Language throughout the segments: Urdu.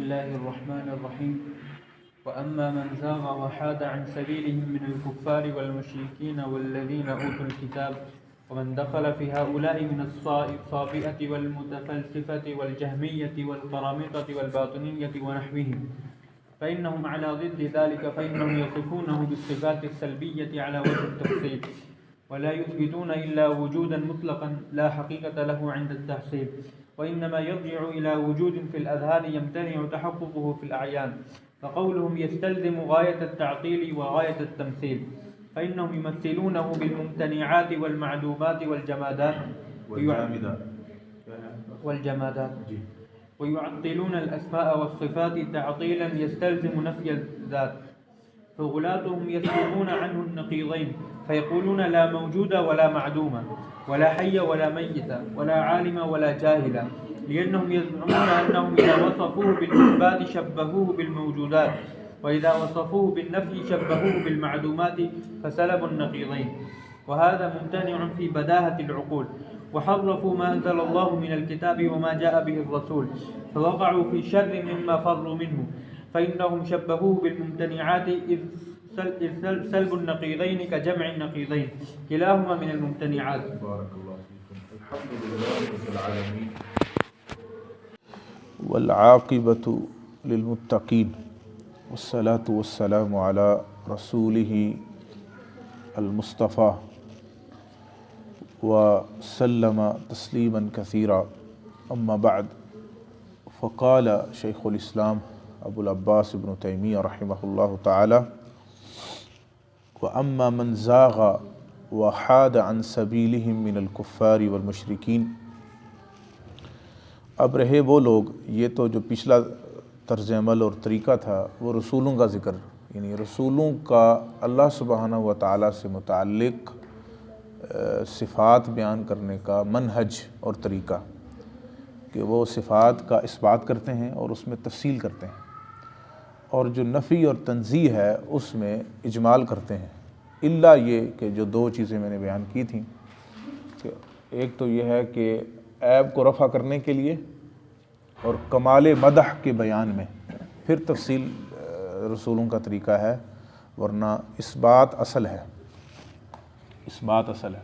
الله الرحمن الرحيم وأما من زاغ وحاد عن سبيلهم من الكفار والمشركين والذين أوتوا الكتاب ومن دخل في هؤلاء من الصابئة والمتفلسفة والجهمية والقرامطة والباطنية ونحوهم فإنهم على ضد ذلك، فإنهم يصفونه بالصفات السلبية على وجه التفصيل ولا يثبتون إلا وجودا مطلقا لا حقيقة له عند التحصيل، وإنما يرجع إلى وجود في الأذهان يمتنع تحققه في الأعيان، فقولهم يستلزم غاية التعطيل وغاية التمثيل، فإنهم يمثلونه بالممتنعات والمعدومات والجمادات ويعطلون الأسماء والصفات تعطيلا يستلزم نفي الذات، فغلاتهم يسلمون عنه النقيضين فيقولون لا موجود ولا معدوم ولا حي ولا ميت ولا عالم ولا جاهل، لأنهم يزعمون أنهم إذا وصفوه بالإثبات شبهوه بالموجودات، وإذا وصفوه بالنفي شبهوه بالمعدومات فسلبوا النقيضين، وهذا ممتنع في بداهة العقول، وحرفوا ما أنزل الله من الكتاب وما جاء به الرسول، فوقعوا في شر مما فروا منه، فإنهم شبهوه بالممتنعات إذ سلب النقيضين كجمع النقيضين كلاهما من الممتنعات. بارك الله فيكم. الحمد لله رب العالمين والعاقبة للمتقين والصلاة والسلام على رسوله المصطفى وسلم تسليما كثيرا، أما بعد، فقال شيخ الإسلام أبو العباس ابن تيمية رحمه الله تعالى: وأما من زاغ وحاد عن سبيلهم من الكفار والمشركين۔ اب رہے وہ لوگ، یہ تو جو پچھلا طرز عمل اور طریقہ تھا وہ رسولوں کا ذکر، یعنی رسولوں کا اللہ سبحانہ و تعالیٰ سے متعلق صفات بیان کرنے کا منہج اور طریقہ، کہ وہ صفات کا اثبات کرتے ہیں اور اس میں تفصیل کرتے ہیں، اور جو نفی اور تنزیہ ہے اس میں اجمال کرتے ہیں، الا یہ کہ جو دو چیزیں میں نے بیان کی تھیں، کہ ایک تو یہ ہے کہ عیب کو رفع کرنے کے لیے اور کمال مدح کے بیان میں پھر تفصیل رسولوں کا طریقہ ہے، ورنہ اثبات اصل ہے، اثبات اصل ہے،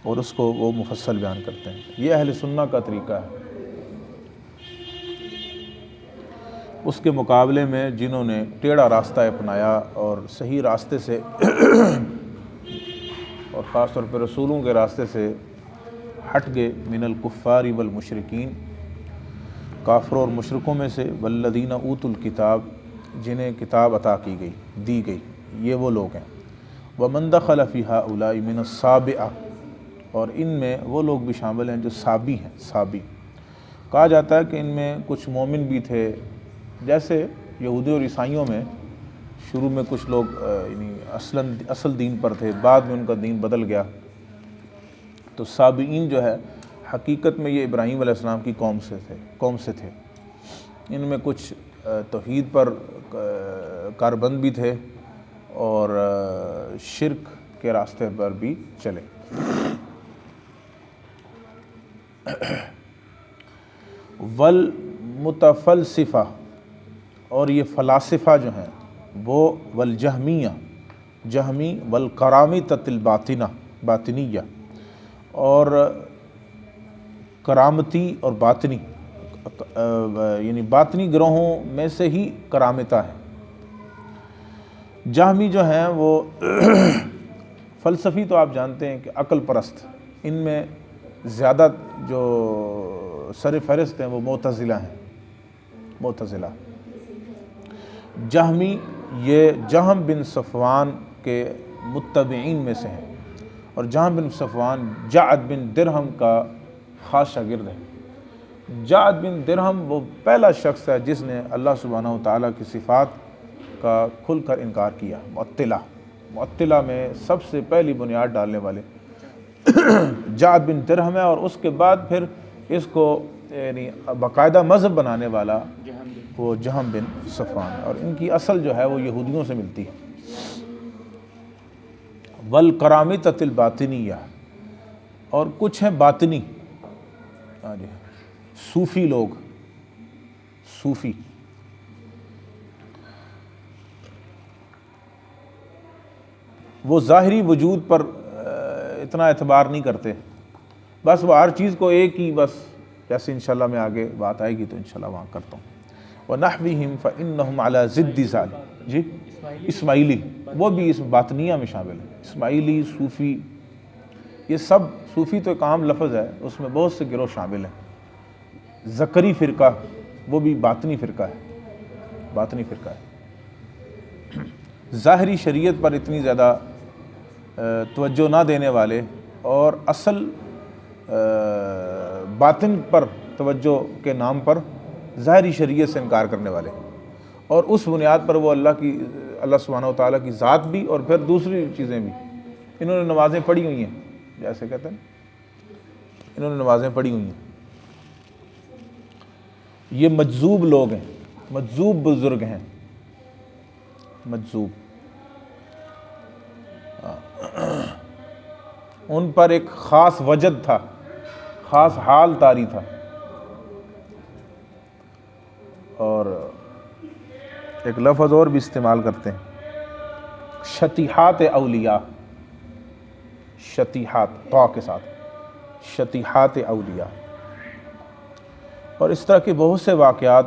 اور اس کو وہ مفصل بیان کرتے ہیں۔ یہ اہل سنہ کا طریقہ ہے۔ اس کے مقابلے میں جنہوں نے ٹیڑھا راستہ اپنایا اور صحیح راستے سے اور خاص طور پہ رسولوں کے راستے سے ہٹ گئے، من الکفار والمشرکین، کافروں اور مشرکوں میں سے، والذین اوتوا الکتاب، جنہیں کتاب عطا کی گئی، دی گئی، یہ وہ لوگ ہیں، ومن دخل فی ہؤلاء من الصابئہ، اور ان میں وہ لوگ بھی شامل ہیں جو صابی ہیں۔ صابی کہا جاتا ہے کہ ان میں کچھ مومن بھی تھے، جیسے یہودی اور عیسائیوں میں شروع میں کچھ لوگ یعنی اصل دین پر تھے، بعد میں ان کا دین بدل گیا، تو صابئین جو ہے حقیقت میں یہ ابراہیم علیہ السلام کی قوم سے تھے۔ ان میں کچھ توحید پر کاربند بھی تھے اور شرک کے راستے پر بھی چلے۔ والمتفلسفہ، اور یہ فلاسفہ جو ہیں وہ، والجہمیہ، جہمی، والکرامطۃ باطنیہ، اور کرامتی اور باطنی، یعنی باطنی گروہوں میں سے ہی کرامتہ ہیں۔ جہمی جو ہیں وہ فلسفی، تو آپ جانتے ہیں کہ عقل پرست، ان میں زیادہ جو سر فہرست ہیں وہ معتزلہ ہیں، معتزلہ۔ جہمی یہ جہم بن صفوان کے متبعین میں سے ہیں، اور جہم بن صفوان جعد بن درہم کا خاص شاگرد ہے۔ جعد بن درہم وہ پہلا شخص ہے جس نے اللہ سبحانہ و تعالیٰ کی صفات کا کھل کر انکار کیا۔ معطلہ میں سب سے پہلی بنیاد ڈالنے والے جعد بن درہم ہے، اور اس کے بعد پھر اس کو یعنی باقاعدہ مذہب بنانے والا وہ جہم بن صفوان ہے، اور ان کی اصل جو ہے وہ یہودیوں سے ملتی ہے۔ والکرامطۃ الباطنیہ، اور کچھ ہیں باطنی، صوفی لوگ، صوفی، وہ ظاہری وجود پر اتنا اعتبار نہیں کرتے، بس وہ ہر چیز کو ایک ہی، بس جیسے انشاءاللہ میں آگے بات آئے گی تو انشاءاللہ وہاں کرتا ہوں۔ وَنَحْوِهِمْ فَإِنَّهُمْ عَلَى ضِدِّ ذَلِكَ، جی اسماعیلی، وہ بھی اس باطنیہ میں شامل ہیں، اسماعیلی، صوفی، یہ سب، صوفی تو ایک عام لفظ ہے، اس میں بہت سے گروہ شامل ہیں۔ زکری فرقہ، وہ بھی باطنی فرقہ ہے، باطنی فرقہ ہے، ظاہری شریعت پر اتنی زیادہ توجہ نہ دینے والے اور اصل باطن پر توجہ کے نام پر ظاہری شریعت سے انکار کرنے والے، اور اس بنیاد پر وہ اللہ سبحانہ و تعالیٰ کی ذات بھی اور پھر دوسری چیزیں بھی، انہوں نے نمازیں پڑھی ہوئی ہیں، جیسے کہتے ہیں انہوں نے نمازیں پڑھی ہوئی ہیں، یہ مجذوب لوگ ہیں، مجذوب بزرگ ہیں، مجذوب، ان پر ایک خاص وجد تھا، خاص حال طاری تھا، اور ایک لفظ اور بھی استعمال کرتے ہیں، شتیحات اولیاء، شتیحات طا کے ساتھ، شتیحات اولیاء، اور اس طرح کے بہت سے واقعات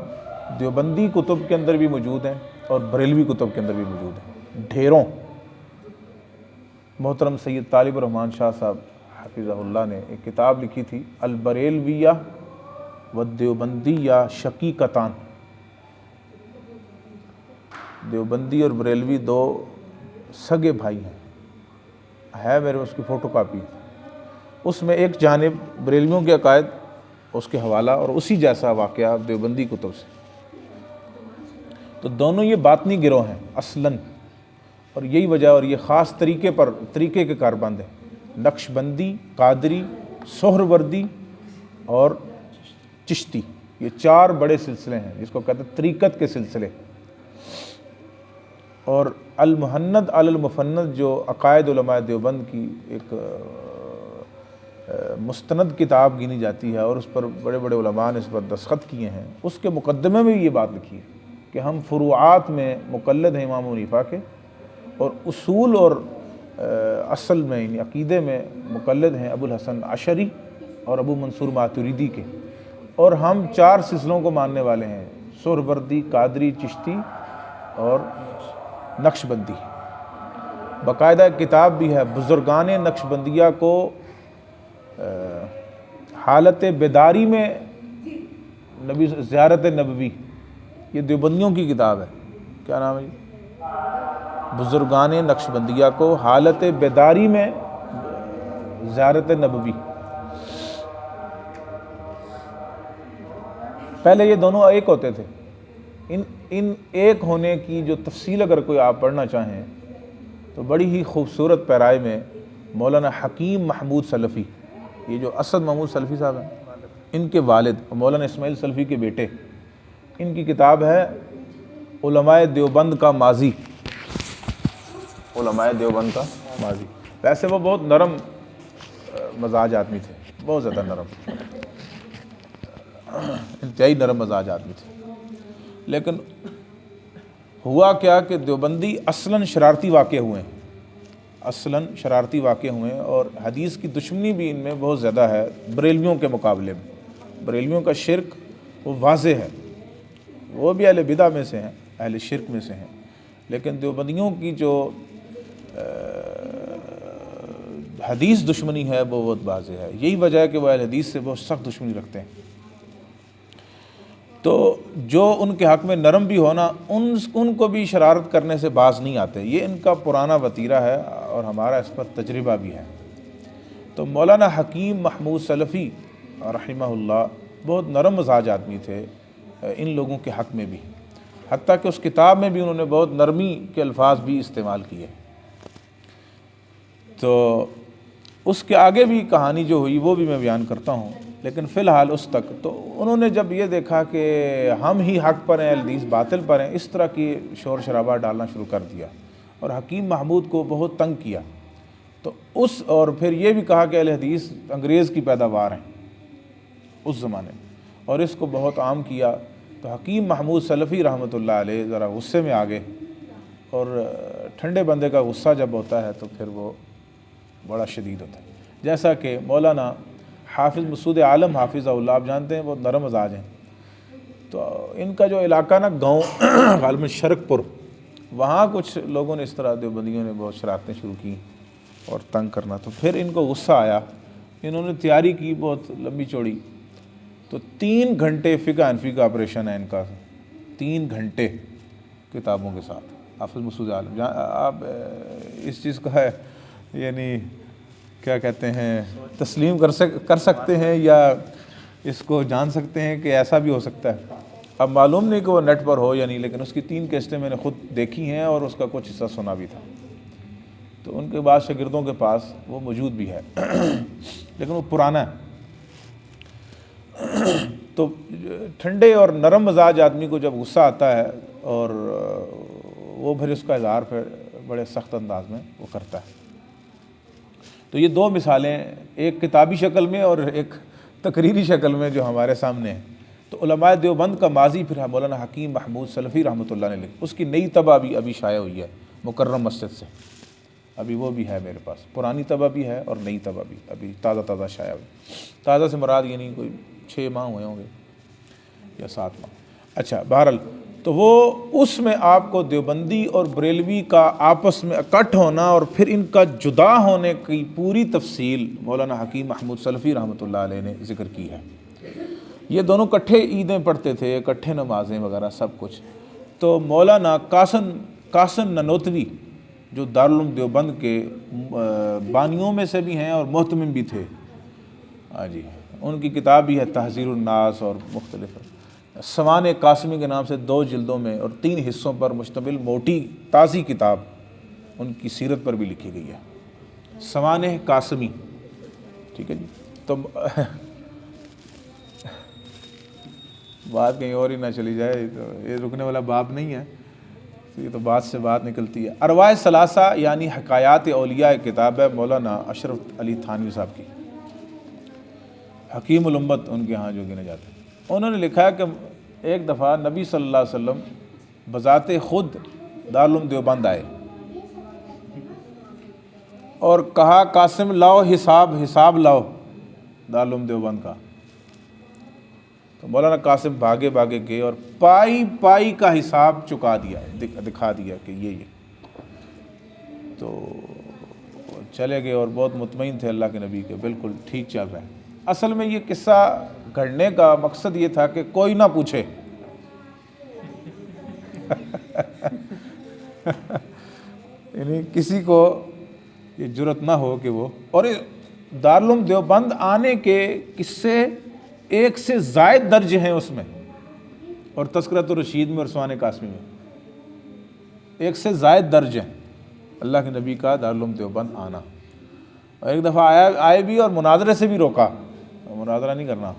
دیوبندی کتب کے اندر بھی موجود ہیں اور بریلوی کتب کے اندر بھی موجود ہیں، ڈھیروں۔ محترم سید طالب الرحمن شاہ صاحب حفظہ اللہ نے ایک کتاب لکھی تھی، البریلویہ والدیوبندیہ شقیقتان، دیوبندی اور بریلوی دو سگے بھائی ہیں، ہے میرے اس کی فوٹو کاپی، اس میں ایک جانب بریلویوں کے عقائد، اس کے حوالہ، اور اسی جیسا واقعہ دیوبندی کتب سے، تو دونوں یہ باطنی گروہ ہیں اصلاً، اور یہی وجہ، اور یہ خاص طریقے کے کاربند ہیں، نقش بندی، قادری، سہروردی اور چشتی، یہ چار بڑے سلسلے ہیں جس کو کہتے ہیں طریقت کے سلسلے، اور المحند علی المفند جو عقائد علماء دیوبند کی ایک مستند کتاب گنی جاتی ہے، اور اس پر بڑے بڑے علماء نے اس پر دستخط کیے ہیں، اس کے مقدمے میں بھی یہ بات لکھی ہے کہ ہم فروعات میں مقلد ہیں امام حنیفہ کے، اور اصول اور اصل میں یعنی عقیدے میں مقلد ہیں ابو الحسن عشری اور ابو منصور ماتریدی کے، اور ہم چار سلسلوں کو ماننے والے ہیں، سہروردی، قادری، چشتی اور نقش بندی۔ باقاعدہ کتاب بھی ہے، بزرگان نقش بندیہ کو حالت بیداری میں نبی زیارت نبوی، یہ دیوبندیوں کی کتاب ہے، کیا نام ہے جی؟ بزرگان نقش بندیہ کو حالت بیداری میں زیارت نبوی۔ پہلے یہ دونوں ایک ہوتے تھے، ان ایک ہونے کی جو تفصیل اگر کوئی آپ پڑھنا چاہیں تو بڑی ہی خوبصورت پیرائے میں مولانا حکیم محمود سلفی، یہ جو اسد محمود سلفی صاحب ہیں، ان کے والد مولانا اسماعیل سلفی کے بیٹے، ان کی کتاب ہے علماء دیوبند کا ماضی، علماء دیوبند کا ماضی۔ ویسے وہ بہت نرم مزاج آدمی تھے، بہت زیادہ نرم، انتہائی نرم مزاج آدمی تھے، لیکن ہوا کیا کہ دیوبندی اصلاً شرارتی واقع ہوئے ہیں، اصلاً شرارتی واقع ہوئے ہیں، اور حدیث کی دشمنی بھی ان میں بہت زیادہ ہے بریلویوں کے مقابلے میں۔ بریلویوں کا شرک وہ واضح ہے، وہ بھی اہل بدع میں سے ہیں، اہل شرک میں سے ہیں، لیکن دیوبندیوں کی جو حدیث دشمنی ہے وہ بہت واضح ہے، یہی وجہ ہے کہ وہ اہل حدیث سے بہت سخت دشمنی رکھتے ہیں۔ تو جو ان کے حق میں نرم بھی ہونا، ان کو بھی شرارت کرنے سے باز نہیں آتے، یہ ان کا پرانا وتیرہ ہے اور ہمارا اس پر تجربہ بھی ہے۔ تو مولانا حکیم محمود سلفی رحمہ اللہ بہت نرم مزاج آدمی تھے ان لوگوں کے حق میں بھی، حتیٰ کہ اس کتاب میں بھی انہوں نے بہت نرمی کے الفاظ بھی استعمال کیے۔ تو اس کے آگے بھی کہانی جو ہوئی وہ بھی میں بیان کرتا ہوں، لیکن فی الحال اس تک تو انہوں نے جب یہ دیکھا کہ ہم ہی حق پر ہیں، اہل حدیث باطل پر ہیں، اس طرح کی شور شرابہ ڈالنا شروع کر دیا اور حکیم محمود کو بہت تنگ کیا۔ تو اور پھر یہ بھی کہا کہ اہل حدیث انگریز کی پیداوار ہیں اس زمانے میں، اور اس کو بہت عام کیا تو حکیم محمود سلفی رحمۃ اللہ علیہ ذرا غصے میں آ گئے، اور ٹھنڈے بندے کا غصہ جب ہوتا ہے تو پھر وہ بڑا شدید ہوتا ہے. جیسا کہ مولانا حافظ مسعود عالم حافظہ اللہ، آپ جانتے ہیں وہ نرم مزاج ہیں، تو ان کا جو علاقہ نا گاؤں غالباً شرک پور، وہاں کچھ لوگوں نے اس طرح دیوبندیوں نے بہت شرارتیں شروع کی اور تنگ کرنا، تو پھر ان کو غصہ آیا، انہوں نے تیاری کی بہت لمبی چوڑی، تو 3 گھنٹے فقہ حنفی کا آپریشن ہے ان کا، 3 گھنٹے کتابوں کے ساتھ. حافظ مسعود عالم، آپ اس چیز کا ہے یعنی کیا کہتے ہیں تسلیم کر سکتے ہیں یا اس کو جان سکتے ہیں کہ ایسا بھی ہو سکتا ہے؟ اب معلوم نہیں کہ وہ نیٹ پر ہو یا نہیں، لیکن اس کی 3 کیسٹیں میں نے خود دیکھی ہیں اور اس کا کچھ حصہ سنا بھی تھا. تو ان کے بعد شاگردوں کے پاس وہ موجود بھی ہے لیکن وہ پرانا ہے. تو ٹھنڈے اور نرم مزاج آدمی کو جب غصہ آتا ہے اور وہ پھر اس کا اظہار پھر بڑے سخت انداز میں وہ کرتا ہے. تو یہ 2 مثالیں، ایک کتابی شکل میں اور ایک تقریری شکل میں جو ہمارے سامنے ہیں. تو علماء دیوبند کا ماضی پھر مولانا حکیم محمود سلفی رحمۃ اللہ نے لکھی، اس کی نئی طبع بھی ابھی شائع ہوئی ہے مکرم مسجد سے، ابھی وہ بھی ہے میرے پاس، پرانی طبع بھی ہے اور نئی طبع بھی ابھی تازہ شائع ہوئی. تازہ سے مراد یعنی کوئی 6 ماہ ہوئے ہوں گے یا 7 ماہ. اچھا، بہرحال تو وہ اس میں آپ کو دیوبندی اور بریلوی کا آپس میں اکٹھ ہونا اور پھر ان کا جدا ہونے کی پوری تفصیل مولانا حکیم محمود سلفی رحمۃ اللہ علیہ نے ذکر کی ہے. یہ دونوں اکٹھے عیدیں پڑھتے تھے، اکٹھے نمازیں وغیرہ سب کچھ. تو مولانا قاسم ننوتوی جو دارالعلوم دیوبند کے بانیوں میں سے بھی ہیں اور محتمم بھی تھے، ہاں جی، ان کی کتاب بھی ہے تحذیر الناس اور مختلف سوانح قاسمی کے نام سے 2 جلدوں میں اور 3 حصوں پر مشتمل موٹی تازی کتاب ان کی سیرت پر بھی لکھی گئی ہے، سوانح قاسمی. ٹھیک ہے جی. تو بات کہیں اور ہی نہ چلی جائے، تو یہ رکنے والا باب نہیں ہے، یہ تو بات سے بات نکلتی ہے. ارواح ثلاثہ یعنی حکایات اولیاء کتاب ہے مولانا اشرف علی تھانوی صاحب کی، حکیم الامت ان کے ہاں جو گنے جاتے ہیں. انہوں نے لکھا ہے کہ ایک دفعہ نبی صلی اللہ علیہ وسلم بذات خود دارالعلوم دیوبند آئے اور کہا قاسم لاؤ حساب لاؤ دارالعلوم دیوبند کا. تو مولانا قاسم بھاگے گئے اور پائی کا حساب چکا دیا، دکھا دیا کہ یہ تو چلے گئے اور بہت مطمئن تھے اللہ کے نبی کے، بالکل ٹھیک چل رہا ہے. اصل میں یہ قصہ گھڑنے کا مقصد یہ تھا کہ کوئی نہ پوچھے یعنی کسی کو یہ جرت نہ ہو کہ وہ، اور دارالعلوم دیوبند آنے کے قصے 1 سے زائد درج ہیں اس میں، اور تذکرۃ الرشید میں اور سوانح قاسمی میں 1 سے زائد درج ہیں اللہ کے نبی کا دارالعلوم دیوبند آنا. اور ایک دفعہ آئے بھی اور مناظرے سے بھی روکا، مناظرہ نہیں کرنا،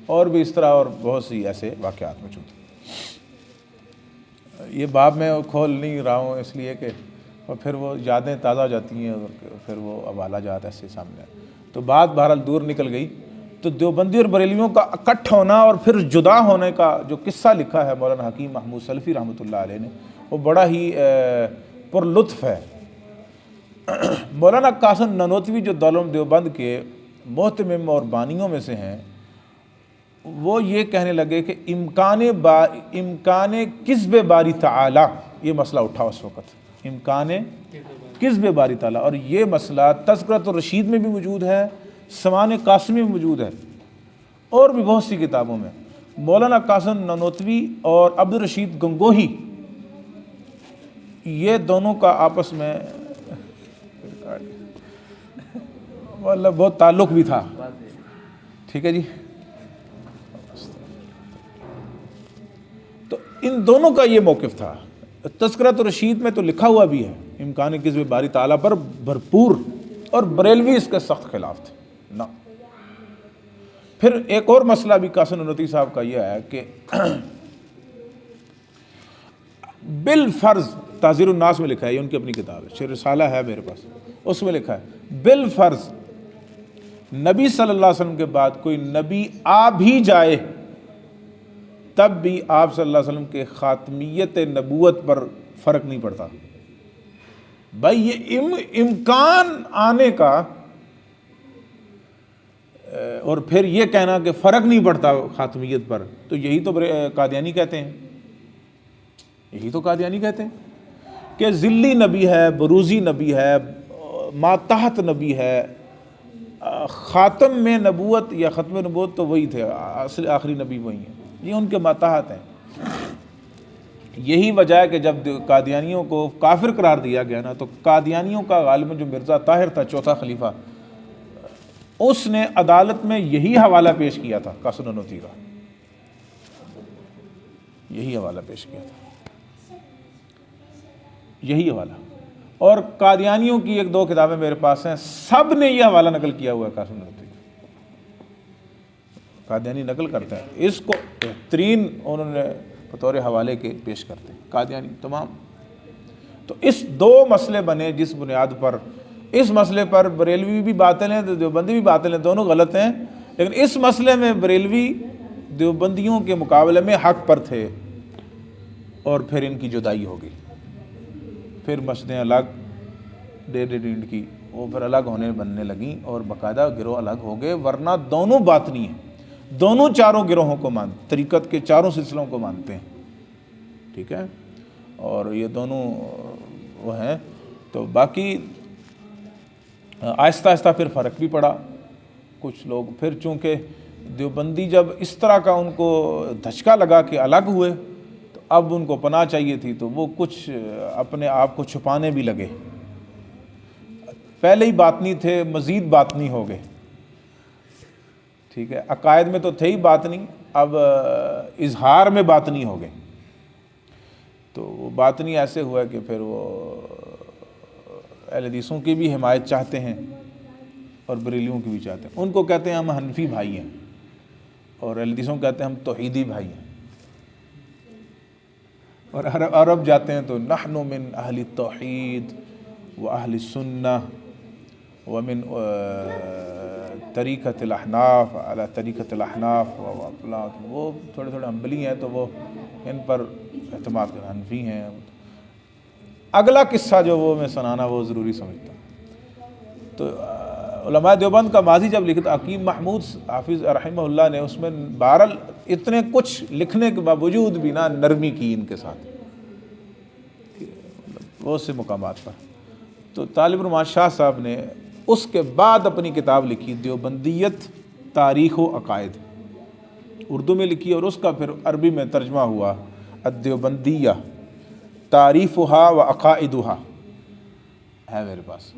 اور بھی اس طرح اور بہت سی ایسے واقعات موجود ہیں. یہ باب میں کھول نہیں رہا ہوں اس لیے کہ اور پھر وہ یادیں تازہ ہو جاتی ہیں اور پھر وہ حوالہ جات ایسے سامنے آئے. تو بات بہرحال دور نکل گئی. تو دیوبندی اور بریلویوں کا اکٹھ ہونا اور پھر جدا ہونے کا جو قصہ لکھا ہے مولانا حکیم محمود سلفی رحمۃ اللہ علیہ نے، وہ بڑا ہی پر لطف ہے. مولانا قاسم ننوتوی جو دارالعلوم دیوبند کے محتمم اور بانیوں میں سے ہیں، وہ یہ کہنے لگے کہ امکان کذب باری تعالی، یہ مسئلہ اٹھا اس وقت، امکان کذب باری تعالی، اور یہ مسئلہ تذکرۃ الرشید میں بھی موجود ہے، سوانح قاسمی میں موجود ہے، اور بھی بہت سی کتابوں میں. مولانا قاسم ننوتوی اور عبدالرشید گنگوہی، یہ دونوں کا آپس میں مطلب بہت تعلق بھی تھا. ٹھیک ہے جی. تو ان دونوں کا یہ موقف تھا. تذکرۃ الرشید میں تو لکھا ہوا بھی ہے امکان کذب باری تعالیٰ پر بھرپور، اور بریلوی اس کے سخت خلاف تھے نا. پھر ایک اور مسئلہ بھی قاسم ننوتوی صاحب کا یہ ہے کہ بالفرض، تحذیر الناس میں لکھا ہے، یہ ان کی اپنی کتاب ہے، رسالہ ہے میرے پاس، اس میں لکھا ہے بالفرض نبی صلی اللہ علیہ وسلم کے بعد کوئی نبی آ بھی جائے تب بھی آپ صلی اللہ علیہ وسلم کے خاتمیت نبوت پر فرق نہیں پڑتا۔ بھائی یہ امکان آنے کا اور پھر یہ کہنا کہ فرق نہیں پڑتا خاتمیت پر، تو یہی تو قادیانی کہتے ہیں، یہی تو قادیانی کہتے ہیں کہ ذلی نبی ہے، بروزی نبی ہے، ماتحت نبی ہے، خاتم میں نبوت یا ختم نبوت تو وہی تھے، اصل آخری نبی وہی ہیں، یہ ان کے ماتحت ہیں۔ یہی وجہ ہے کہ جب قادیانیوں کو کافر قرار دیا گیا نا، تو قادیانیوں کا غالباً جو مرزا طاہر تھا چوتھا خلیفہ، اس نے عدالت میں یہی حوالہ پیش کیا تھا قاسم نوتی کا، یہی حوالہ پیش کیا تھا، یہی حوالہ۔ اور قادیانیوں کی ایک دو کتابیں میرے پاس ہیں، سب نے یہ حوالہ نقل کیا ہوا ہے قاسم نوتی کا، قادیانی نقل کرتا ہے اس کو، بہترین انہوں نے بطور حوالے کے پیش کرتے ہیں قادیانی تمام۔ تو اس دو مسئلے بنے جس بنیاد پر، اس مسئلے پر بریلوی بھی باطل ہیں، دیوبندی بھی باطل ہیں، دونوں غلط ہیں، لیکن اس مسئلے میں بریلوی دیوبندیوں کے مقابلے میں حق پر تھے، اور پھر ان کی جدائی ہو گئی، پھر مسجدیں الگ ڈیڑھ ڈینڈ کی، وہ پھر الگ ہونے بننے لگیں اور باقاعدہ گروہ الگ ہو گئے، ورنہ دونوں باطنی ہیں، دونوں چاروں گروہوں کو مانتے، طریقت کے چاروں سلسلوں کو مانتے ہیں، ٹھیک ہے، اور یہ دونوں وہ ہیں۔ تو باقی آہستہ آہستہ پھر فرق بھی پڑا، کچھ لوگ پھر چونکہ دیوبندی جب اس طرح کا ان کو دھچکا لگا کہ الگ ہوئے، تو اب ان کو پناہ چاہیے تھی، تو وہ کچھ اپنے آپ کو چھپانے بھی لگے، پہلے ہی باطنی تھے مزید باطنی ہو گئے، ٹھیک ہے، عقائد میں تو تھے ہی باطنی، اب اظہار میں باطنی ہو گئے، تو وہ باطنی ایسے ہوا کہ پھر وہ اہل حدیثوں کی بھی حمایت چاہتے ہیں اور بریلیوں کی بھی چاہتے ہیں، ان کو کہتے ہیں ہم حنفی بھائی ہیں، اور اہل حدیثوں کو کہتے ہیں ہم توحیدی بھائی ہیں، اور عرب جاتے ہیں تو نحن من اہل التوحید و اہل السنہ ومن طریقۃ الاحناف علی طریقۃ الاحناف، وہ تھوڑے تھوڑے حنبلی ہیں تو وہ ان پر اعتماد کرتے، حنفی ہیں۔ اگلا قصہ جو وہ میں سنانا وہ ضروری سمجھتا ہوں، تو علماء دیوبند کا ماضی جب لکھتا حکیم محمود حافظ رحمہ اللہ نے، اس میں بہرحال اتنے کچھ لکھنے کے باوجود بھی نا نرمی کی ان کے ساتھ بہت سے مقامات پر، تو طالب العلماء شاہ صاحب نے اس کے بعد اپنی کتاب لکھی دیوبندیت تاریخ و عقائد، اردو میں لکھی، اور اس کا پھر عربی میں ترجمہ ہوا الدیوبندیہ تعریفہا و عقائدہا، ہے میرے پاس۔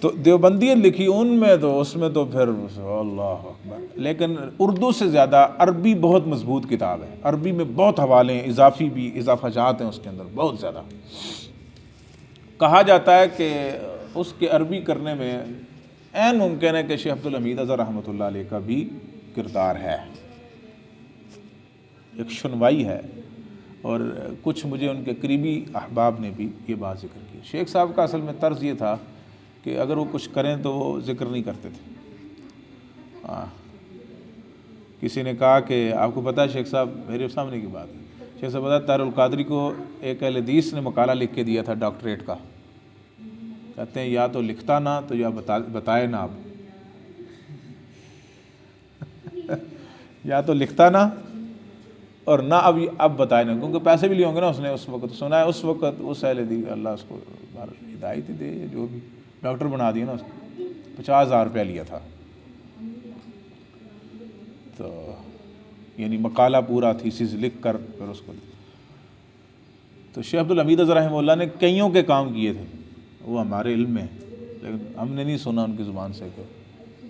تو دیوبندیت لکھی ان میں تو اس میں تو پھر اللہ اکبر، لیکن اردو سے زیادہ عربی بہت مضبوط کتاب ہے، عربی میں بہت حوالے ہیں، اضافی بھی اضافہ جات ہیں اس کے اندر بہت زیادہ۔ کہا جاتا ہے کہ اس کے عربی کرنے میں عین ممکن ہے کہ شیخ عبدالحمید اظہر رحمۃ اللہ علیہ کا بھی کردار ہے، ایک شنوائی ہے، اور کچھ مجھے ان کے قریبی احباب نے بھی یہ بات ذکر کی۔ شیخ صاحب کا اصل میں طرز یہ تھا کہ اگر وہ کچھ کریں تو وہ ذکر نہیں کرتے تھے۔ کسی نے کہا کہ آپ کو پتہ ہے شیخ صاحب، میرے سامنے کی بات ہے، شیخ صاحب بتا طاہر القادری کو ایک اہل حدیث نے مقالہ لکھ کے دیا تھا ڈاکٹریٹ کا، کہتے ہیں یا تو لکھتا نہ تو یا بتائے نہ، آپ یا تو لکھتا نہ اور نہ اب بتائے نہ، کیونکہ پیسے بھی لیے ہوں گے نا اس نے، اس وقت سنا ہے اس وقت اس اہل حدیث اللہ اس کو ہدایت ہی دے، جو بھی ڈاکٹر بنا دیا نا، اس کو 50,000 روپیہ لیا تھا، تو یعنی مقالہ پورا تھیسس لکھ کر پھر اس کو۔ تو شیخ عبدالحمید اظہر رحمہ اللہ نے کئیوں کے کام کیے تھے، وہ ہمارے علم میں، لیکن ہم نے نہیں سنا ان کی زبان سے کہ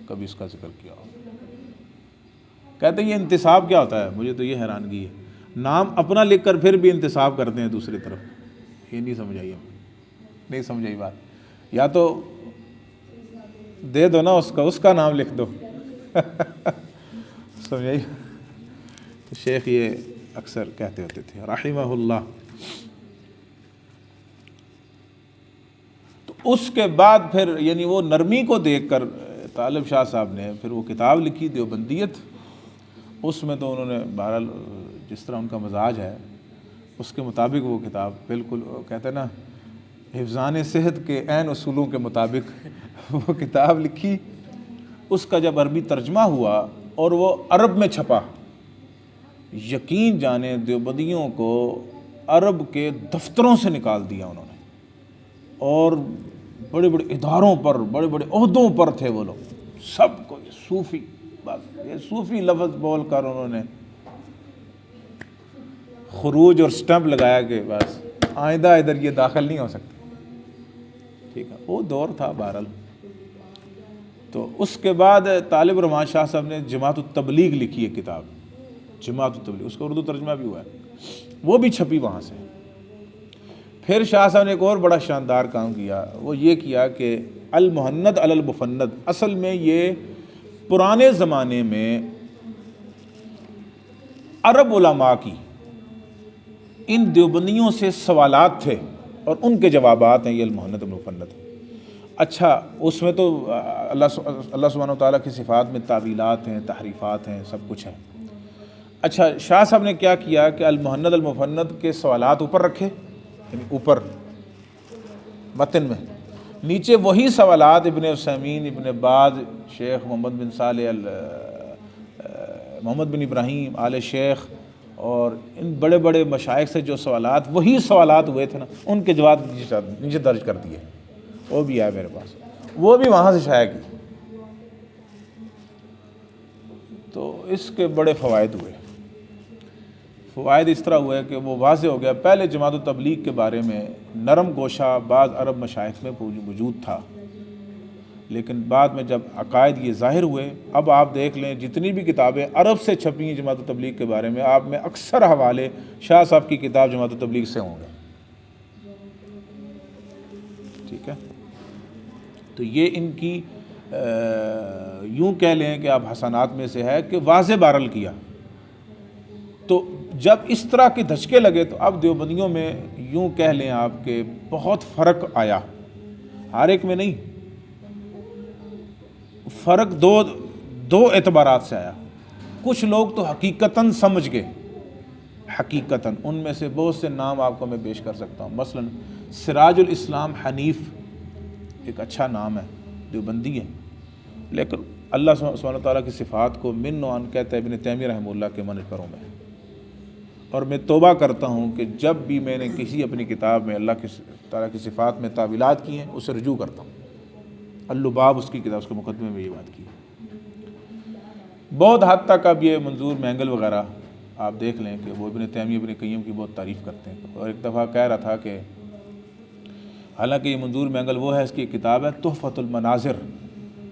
کبھی اس کا ذکر کیا ہو۔ کہتے ہیں یہ انتصاب کیا ہوتا ہے، مجھے تو یہ حیرانگی ہے، نام اپنا لکھ کر پھر بھی انتصاب کرتے ہیں دوسری طرف، یہ نہیں سمجھ آئی ہمیں، نہیں سمجھ آئی بات، یا تو دے دو نا اس کا نام لکھ دو سمجھ آئی۔ تو شیخ یہ اکثر کہتے ہوتے تھے رحمہ اللہ۔ تو اس کے بعد پھر یعنی وہ نرمی کو دیکھ کر طالب شاہ صاحب نے پھر وہ کتاب لکھی دیوبندیت، اس میں تو انہوں نے بہرحال جس طرح ان کا مزاج ہے اس کے مطابق وہ کتاب بالکل کہتے ہیں نا حفظان صحت کے عین اصولوں کے مطابق وہ کتاب لکھی. اس کا جب عربی ترجمہ ہوا اور وہ عرب میں چھپا، یقین جانیں دیوبندیوں کو عرب کے دفتروں سے نکال دیا انہوں نے، اور بڑے بڑے اداروں پر بڑے بڑے عہدوں پر تھے وہ لوگ، سب کو صوفی، بس یہ صوفی لفظ بول کر انہوں نے خروج اور سٹمپ لگایا کہ بس آئندہ ادھر یہ داخل نہیں ہو سکتے. ٹھیک ہے، وہ دور تھا بہرحال. تو اس کے بعد طالب رحمان شاہ صاحب نے جماعت التبلیغ لکھی ہے کتاب، جماعت التبلیغ، اس کا اردو ترجمہ بھی ہوا ہے، وہ بھی چھپی وہاں سے. پھر شاہ صاحب نے ایک اور بڑا شاندار کام کیا، وہ یہ کیا کہ المہند علی المفند، اصل میں یہ پرانے زمانے میں عرب علماء کی ان دیوبندیوں سے سوالات تھے اور ان کے جوابات ہیں، یہ المہند المفند. اچھا اس میں تو اللہ سبحانہ وتعالیٰ کی صفات میں تعویلات ہیں، تحریفات ہیں، سب کچھ ہے. اچھا شاہ صاحب نے کیا کیا کہ المہند المفند کے سوالات اوپر رکھے، یعنی اوپر متن میں، نیچے وہی سوالات ابن عثیمین، ابن باز، شیخ محمد بن صالح محمد بن ابراہیم آل شیخ اور ان بڑے بڑے مشائخ سے جو سوالات، وہی سوالات ہوئے تھے نا، ان کے جواب نیچے درج کر دیے. وہ بھی ہے میرے پاس، وہ بھی وہاں سے شائع کی. تو اس کے بڑے فوائد ہوئے. فوائد اس طرح ہوئے کہ وہ واضح ہو گیا، پہلے جماعت التبلیغ کے بارے میں نرم گوشہ بعض عرب مشائخ میں موجود تھا، لیکن بعد میں جب عقائد یہ ظاہر ہوئے، اب آپ دیکھ لیں جتنی بھی کتابیں عرب سے چھپی ہیں جماعت التبلیغ کے بارے میں، آپ میں اکثر حوالے شاہ صاحب کی کتاب جماعت التبلیغ سے ہوں گے. ٹھیک ہے، تو یہ ان کی یوں کہہ لیں کہ آپ حسنات میں سے ہے کہ واضح بہرحال کیا. تو جب اس طرح کے دھچکے لگے تو اب دیوبندیوں میں یوں کہہ لیں آپ کہ بہت فرق آیا، ہر ایک میں نہیں، فرق دو اعتبارات سے آیا. کچھ لوگ تو حقیقتاً سمجھ گئے، حقیقتاً، ان میں سے بہت سے نام آپ کو میں پیش کر سکتا ہوں. مثلا سراج الاسلام حنیف ایک اچھا نام ہے، دیوبندی ہے، لیکن اللہ سبحانہ تعالیٰ کی صفات کو من و عن کہتا ہے ابن تیمیہ رحمہ اللہ کے منہج پروں میں. اور میں توبہ کرتا ہوں کہ جب بھی میں نے کسی اپنی کتاب میں اللہ تعالیٰ کی صفات میں تعویلات کی ہیں اسے رجوع کرتا ہوں. اللباب اس کی کتاب، اس کے مقدمے میں یہ بات کی. بہت حد تک اب یہ منظور مینگل وغیرہ آپ دیکھ لیں کہ وہ ابن تیمیہ ابن قیم کی بہت تعریف کرتے ہیں. اور ایک دفعہ کہہ رہا تھا کہ حالانکہ یہ منظور مینگل وہ ہے، اس کی کتاب ہے تحفۃ المناظر،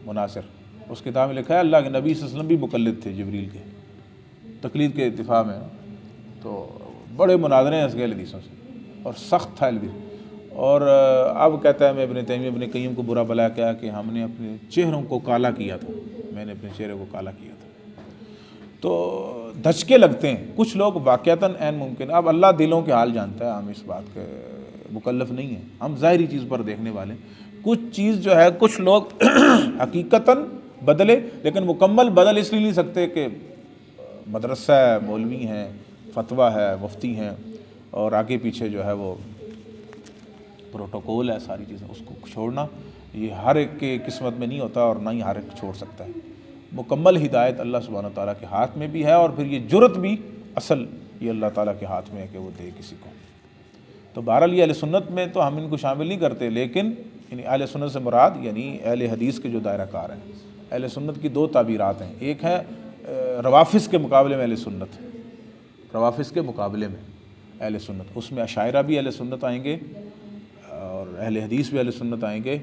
مناظر. اس کتاب میں لکھا ہے اللہ کے نبی صلی اللہ علیہ وسلم بھی مقلد تھے جبریل کے، تقلید کے اتفاق میں. تو بڑے مناظرے ہیں اس کے حدیثوں سے اور سخت تھا علم. اور اب کہتا ہے میں ابن تیمیہ ابن قیم کو برا بلا کیا کہ ہم نے اپنے چہروں کو کالا کیا تھا، میں نے اپنے چہرے کو کالا کیا تھا. تو دھچکے لگتے ہیں کچھ لوگ واقعتاً عین ممکن. اب اللہ دلوں کے حال جانتا ہے، ہم اس بات کے مکلف نہیں ہیں، ہم ظاہری چیز پر دیکھنے والے. کچھ چیز جو ہے کچھ لوگ حقیقتاً بدلے، لیکن مکمل بدل اس لیے نہیں سکتے کہ مدرسہ ہے، مولوی ہیں، فتویٰ ہے، مفتی ہیں، اور آگے پیچھے جو ہے وہ پروٹوکول ہے، ساری چیزیں اس کو چھوڑنا یہ ہر ایک کے قسمت میں نہیں ہوتا، اور نہ ہی ہر ایک چھوڑ سکتا ہے. مکمل ہدایت اللہ سبحانہ تعالیٰ کے ہاتھ میں بھی ہے، اور پھر یہ جرت بھی اصل یہ اللہ تعالیٰ کے ہاتھ میں ہے کہ وہ دے کسی کو. تو بہرحال یہ اہل سنت میں تو ہم ان کو شامل نہیں کرتے، لیکن یعنی اہل سنت سے مراد یعنی اہل حدیث کے جو دائرہ کار ہیں. اہل سنت کی دو تعبیرات ہیں، ایک ہے روافظ کے مقابلے میں اہل سنت، روافظ کے مقابلے میں اہل سنت، اس میں اشاعرہ بھی اہل سنت آئیں گے اور اہل حدیث بھی اہل سنت آئیں گے،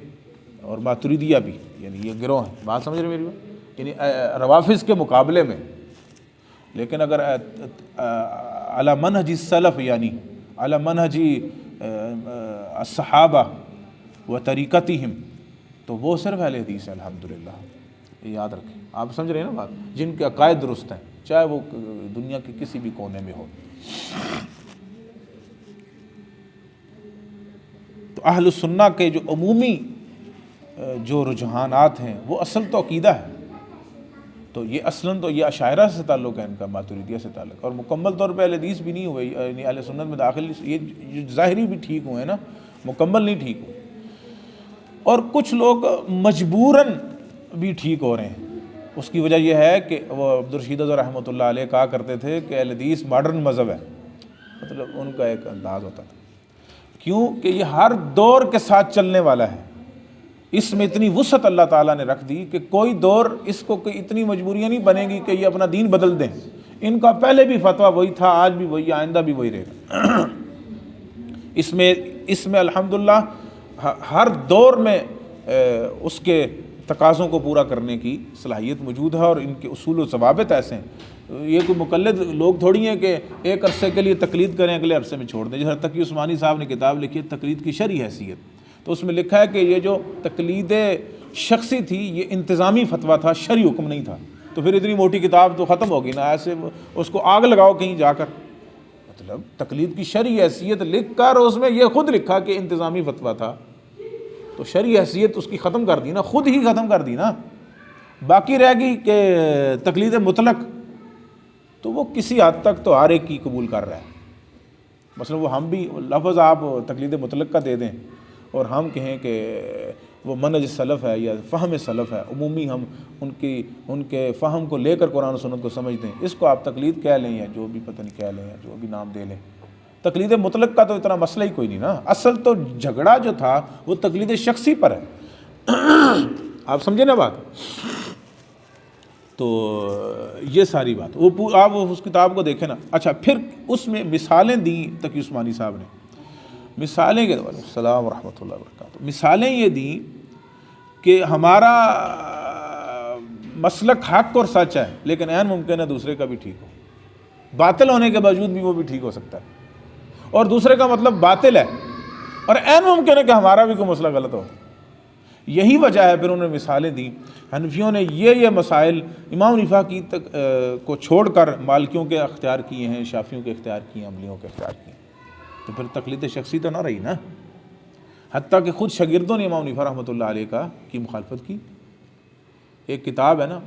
اور ماتریدیہ بھی، یعنی یہ گروہ ہیں. بات سمجھ رہے میری بات؟ یعنی روافظ کے مقابلے میں. لیکن اگر علی منہج السلف یعنی علی منہج الصحابہ و طریقتہم، تو وہ صرف اہل حدیث ہے الحمدللہ. یہ یاد رکھیں، آپ سمجھ رہے ہیں نا بات، جن کے عقائد درست ہیں چاہے وہ دنیا کے کسی بھی کونے میں ہو. تو اہل السنہ کے جو عمومی جو رجحانات ہیں وہ اصل تو عقیدہ ہے. تو یہ اصلاً تو یہ اشاعرہ سے تعلق ہے ان کا، ماتریدیہ سے تعلق، اور مکمل طور پہ اہل حدیث بھی نہیں ہوئے، یعنی اہل سنت میں داخل، یہ ظاہری بھی ٹھیک ہوئے ہیں نا، مکمل نہیں ٹھیک ہوئے، اور کچھ لوگ مجبوراً بھی ٹھیک ہو رہے ہیں۔ اس کی وجہ یہ ہے کہ وہ عبدالرشید رحمۃ اللہ علیہ کہا کرتے تھے کہ اہل حدیث ماڈرن مذہب ہے، مطلب ان کا ایک انداز ہوتا تھا، کیوں کہ یہ ہر دور کے ساتھ چلنے والا ہے، اس میں اتنی وسعت اللہ تعالیٰ نے رکھ دی کہ کوئی دور اس کو کوئی اتنی مجبوریاں نہیں بنے گی کہ یہ اپنا دین بدل دیں۔ ان کا پہلے بھی فتویٰ وہی تھا، آج بھی وہی، آئندہ بھی وہی رہے گا۔ اس میں الحمدللہ ہر دور میں اس کے تقاضوں کو پورا کرنے کی صلاحیت موجود ہے، اور ان کے اصول و ضوابط ایسے ہیں۔ یہ کوئی مقلد لوگ تھوڑی ہیں کہ ایک عرصے کے لیے تقلید کریں، اگلے عرصے میں چھوڑ دیں۔ جیسے تقی عثمانی صاحب نے کتاب لکھی ہے تقلید کی شرعی حیثیت، تو اس میں لکھا ہے کہ یہ جو تقلید شخصی تھی یہ انتظامی فتویٰ تھا، شرعی حکم نہیں تھا۔ تو پھر اتنی موٹی کتاب تو ختم ہوگی نا، ایسے اس کو آگ لگاؤ کہیں جا کر۔ مطلب تقلید کی شرعی حیثیت لکھ کر اس میں یہ خود لکھا کہ انتظامی فتویٰ تھا، تو شرعی حیثیت اس کی ختم کر دی نا، خود ہی ختم کر دی نا۔ باقی رہ گئی کہ تقلید مطلق، تو وہ کسی حد تک تو ہر ایک کی قبول کر رہا ہے۔ مثلا وہ ہم بھی لفظ آپ تقلید مطلق کا دے دیں اور ہم کہیں کہ وہ منہج سلف ہے یا فہم سلف ہے، عمومی ہم ان کے فہم کو لے کر قرآن و سنت کو سمجھتے ہیں، اس کو آپ تقلید کہہ لیں یا جو بھی پتہ نہیں کہہ لیں یا جو بھی نام دے لیں۔ تقلید مطلق کا تو اتنا مسئلہ ہی کوئی نہیں نا، اصل تو جھگڑا جو تھا وہ تقلید شخصی پر ہے۔ آپ سمجھے نا بات؟ تو یہ ساری بات وہ آپ اس کتاب کو دیکھیں نا۔ اچھا، پھر اس میں مثالیں دیں تقی عثمانی صاحب نے، مثالیں کے السلام ورحمۃ اللہ وبرکاتہ، مثالیں یہ دیں کہ ہمارا مسلک حق اور سچ ہے، لیکن عین ممکن ہے دوسرے کا بھی ٹھیک ہو، باطل ہونے کے باوجود بھی وہ بھی ٹھیک ہو سکتا ہے، اور دوسرے کا مطلب باطل ہے اور عین ممکن ہے کہ ہمارا بھی کوئی مسئلہ غلط ہو۔ یہی وجہ ہے پھر انہوں نے مثالیں دیں۔ حنفیوں نے یہ مسائل امام حنیفہ کی کو چھوڑ کر مالکیوں کے اختیار کیے ہیں، شافیوں کے اختیار کیے ہیں، حنبلیوں کے اختیار کیے ہیں، تو پھر تقلید شخصی تو نہ رہی نا۔ حتیٰ کہ خود شاگردوں نے امام حنیفہ رحمۃ اللہ علیہ کی مخالفت کی۔ ایک کتاب ہے نا،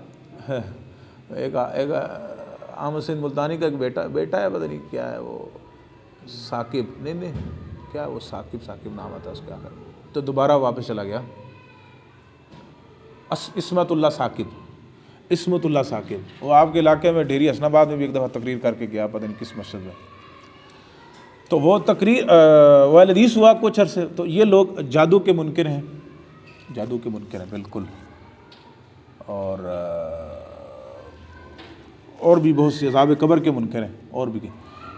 ایک احمد سید ملتانی کا ایک بیٹا ہے، پتہ نہیں کیا ہے وہ، ثاقب، نہیں کیا وہ ثاقب نام آتا ہے اس کا، آخر تو دوبارہ واپس چلا گیا، عصمت اللہ ثاقب، وہ آپ کے علاقے میں ڈیری حسن آباد میں بھی ایک دفعہ تقریر کر کے گیا، پتہ نہیں کس مسجد میں، تو وہ تقریر وہ حدیث ہوا کچھ عرصے، تو یہ لوگ جادو کے منکر ہیں بالکل، اور بھی بہت سی عذاب قبر کے منکر ہیں اور بھی۔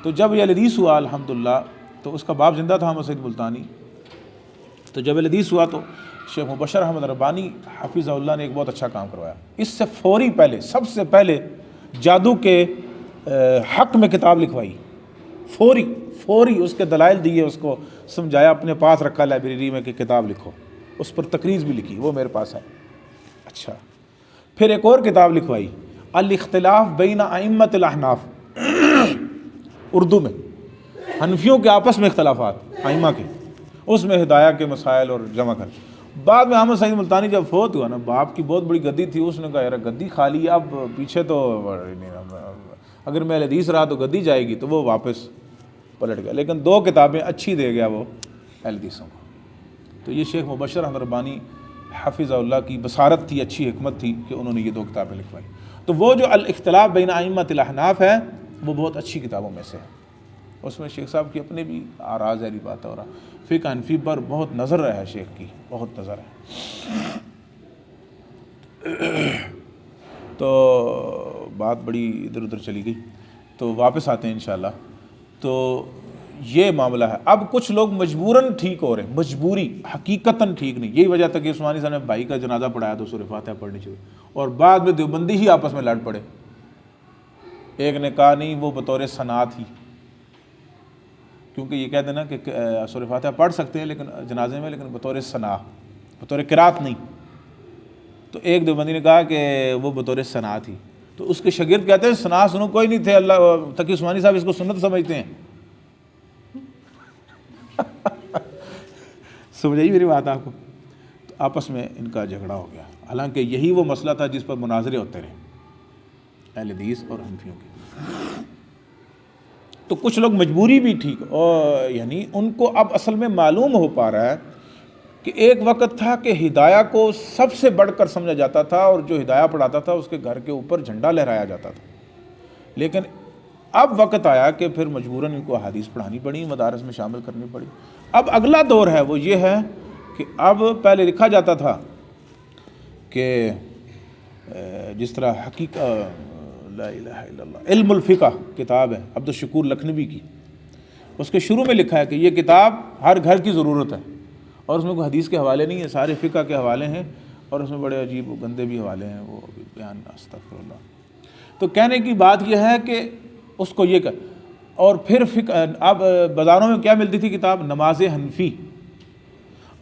تو جب یہ حدیث ہوا الحمدللہ، تو اس کا باپ زندہ تھا احمد سید ملتانی، تو جب حدیث ہوا تو شیخ مبشر احمد ربانی حفظہ اللہ نے ایک بہت اچھا کام کروایا۔ اس سے فوری پہلے، سب سے پہلے جادو کے حق میں کتاب لکھوائی، فوری اس کے دلائل دیے، اس کو سمجھایا، اپنے پاس رکھا لائبریری میں کہ کتاب لکھو، اس پر تقریض بھی لکھی، وہ میرے پاس ہے۔ اچھا، پھر ایک اور کتاب لکھوائی، الاختلاف بین ائمۃ الاحناف، اردو میں، حنفیوں کے آپس میں اختلافات ائمہ کے، اس میں ہدایہ کے مسائل اور جمع کر۔ بعد میں احمد سعید ملتانی جب فوت ہوا نا، باپ کی بہت بڑی گدی تھی، اس نے کہا یار گدی خالی ہے، اب پیچھے تو اگر میں حدیث رہا تو گدی جائے گی، تو وہ واپس پلٹ گیا، لیکن 2 کتابیں اچھی دے گیا وہ حدیثوں کو۔ تو یہ شیخ مبشر احمد ربانی حفظہ اللہ کی بصارت تھی، اچھی حکمت تھی کہ انہوں نے یہ 2 کتابیں لکھوائی۔ تو وہ جو الاختلاف بین ائمۃ الاحناف ہے، وہ بہت اچھی کتابوں میں سے ہے۔ اس میں شیخ صاحب کی اپنے بھی آراء ظاہری بات ہے، اور فقہ حنفی پر بہت نظر ہے شیخ کی، بہت نظر ہے۔ تو بات بڑی ادھر ادھر چلی گئی، تو واپس آتے ہیں انشاءاللہ۔ تو یہ معاملہ ہے۔ اب کچھ لوگ مجبوراً ٹھیک ہو رہے ہیں، مجبوری، حقیقتاً ٹھیک نہیں۔ یہی وجہ تک کہ عثمانی صاحب نے بھائی کا جنازہ پڑھایا تو سورہ فاتحہ پڑھنی چاہیے، اور بعد میں دیوبندی ہی آپس میں لڑ پڑے۔ ایک نے کہا نہیں، وہ بطور ثنا تھی، کیونکہ یہ کہہ دینا کہ سورہ فاتحہ پڑھ سکتے ہیں لیکن جنازے میں، لیکن بطور ثنا، بطور قرات نہیں۔ تو ایک دیوبندی نے کہا کہ وہ بطور ثنا تھی، تو اس کے شاگرد کہتے ہیں ثنا سنو کوئی نہیں تھے، اللہ تقی عثمانی صاحب اس کو سنت سمجھتے ہیں۔ سمجھائی میری بات آپ کو؟ تو آپس میں ان کا جھگڑا ہو گیا، حالانکہ یہی وہ مسئلہ تھا جس پر مناظرے ہوتے رہے۔ اہل حدیث اور حنفیوں کی۔ تو کچھ لوگ مجبوری بھی ٹھیک، اور یعنی ان کو اب اصل میں معلوم ہو پا رہا ہے کہ ایک وقت تھا کہ ہدایہ کو سب سے بڑھ کر سمجھا جاتا تھا، اور جو ہدایہ پڑھاتا تھا اس کے گھر کے اوپر جھنڈا لہرایا جاتا تھا، لیکن اب وقت آیا کہ پھر مجبوراً ان کو احادیث پڑھانی پڑی، مدارس میں شامل کرنی پڑی۔ اب اگلا دور ہے وہ یہ ہے کہ اب پہلے لکھا جاتا تھا کہ جس طرح لا الہ الا اللہ، علم الفقہ کتاب ہے عبد الشکور لکھنوی کی، اس کے شروع میں لکھا ہے کہ یہ کتاب ہر گھر کی ضرورت ہے، اور اس میں کوئی حدیث کے حوالے نہیں ہیں، سارے فقہ کے حوالے ہیں، اور اس میں بڑے عجیب و گندے بھی حوالے ہیں، وہ بیان استغفر اللہ۔ تو کہنے کی بات یہ ہے کہ اس کو یہ کہ اور پھر فقہ، اب بازاروں میں کیا ملتی تھی کتاب؟ نماز حنفی۔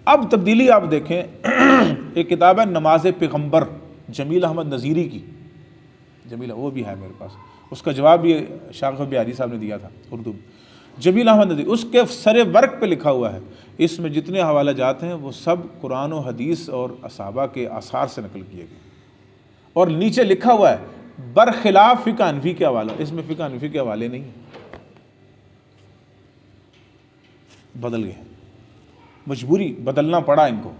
اب تبدیلی آپ دیکھیں، ایک کتاب ہے نماز پیغمبر جمیل احمد نظیری کی، جمیل وہ بھی ہے میرے پاس، اس کا جواب بھی شاہ بیاری صاحب نے دیا تھا اردو میں۔ جمیل احمد نظیری، اس کے سر ورق پہ لکھا ہوا ہے، اس میں جتنے حوالہ جات ہیں وہ سب قرآن و حدیث اور صحابہ کے آثار سے نقل کیے گئے، اور نیچے لکھا ہوا ہے برخلاف فقہ حنفی کے حوالہ، اس میں فقہ حنفی کے حوالے نہیں ہیں، بدل گئے، مجبوری بدلنا پڑا ان کو۔